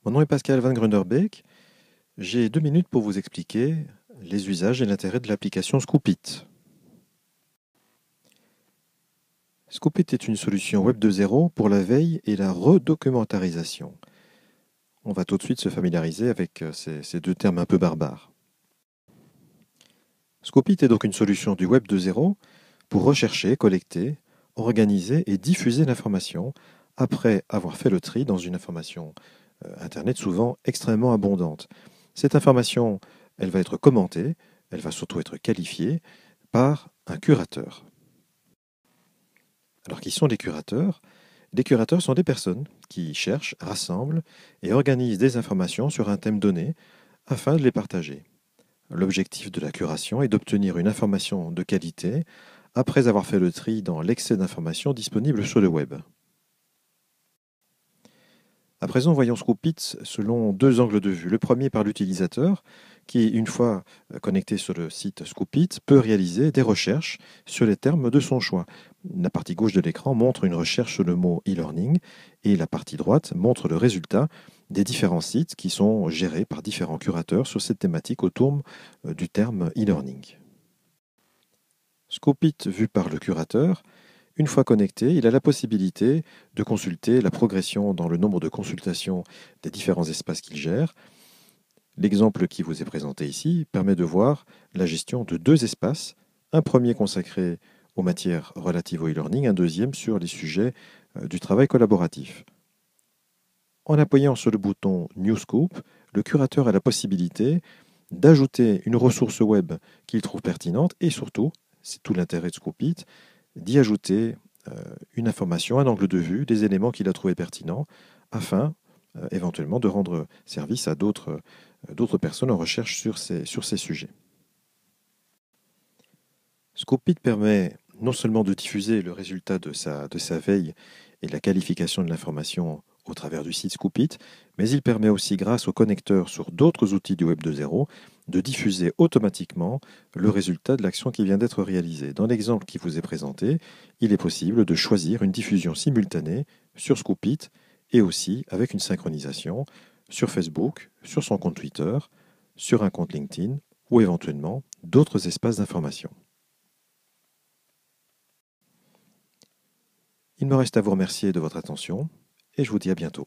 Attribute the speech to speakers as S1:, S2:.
S1: Mon nom est Pascal Van Grunderbeek. J'ai 2 minutes pour vous expliquer les usages et l'intérêt de l'application Scoopit. Scoopit est une solution Web 2.0 pour la veille et la redocumentarisation. On va tout de suite se familiariser avec ces deux termes un peu barbares. Scoopit est donc une solution du Web 2.0 pour rechercher, collecter, organiser et diffuser l'information après avoir fait le tri dans une information Internet souvent extrêmement abondante. Cette information, elle va être commentée, elle va surtout être qualifiée par un curateur. Alors qui sont les curateurs? Les curateurs sont des personnes qui cherchent, rassemblent et organisent des informations sur un thème donné afin de les partager. L'objectif de la curation est d'obtenir une information de qualité après avoir fait le tri dans l'excès d'informations disponibles sur le web. À présent, voyons Scoopit selon deux angles de vue. Le premier par l'utilisateur, qui, une fois connecté sur le site Scoopit, peut réaliser des recherches sur les termes de son choix. La partie gauche de l'écran montre une recherche sur le mot e-learning et la partie droite montre le résultat des différents sites qui sont gérés par différents curateurs sur cette thématique autour du terme e-learning. Scoopit vu par le curateur. Une fois connecté, il a la possibilité de consulter la progression dans le nombre de consultations des différents espaces qu'il gère. L'exemple qui vous est présenté ici permet de voir la gestion de deux espaces, un premier consacré aux matières relatives au e-learning, un deuxième sur les sujets du travail collaboratif. En appuyant sur le bouton New Scoop, le curateur a la possibilité d'ajouter une ressource web qu'il trouve pertinente et surtout, c'est tout l'intérêt de Scoopit, d'y ajouter une information, un angle de vue, des éléments qu'il a trouvé pertinents, afin éventuellement de rendre service à d'autres personnes en recherche sur ces sujets. Scoopit permet non seulement de diffuser le résultat de sa veille et de la qualification de l'information au travers du site Scoopit, mais il permet aussi, grâce au connecteur sur d'autres outils du Web 2.0, de diffuser automatiquement le résultat de l'action qui vient d'être réalisée. Dans l'exemple qui vous est présenté, il est possible de choisir une diffusion simultanée sur Scoopit et aussi avec une synchronisation sur Facebook, sur son compte Twitter, sur un compte LinkedIn ou éventuellement d'autres espaces d'information. Il me reste à vous remercier de votre attention et je vous dis à bientôt.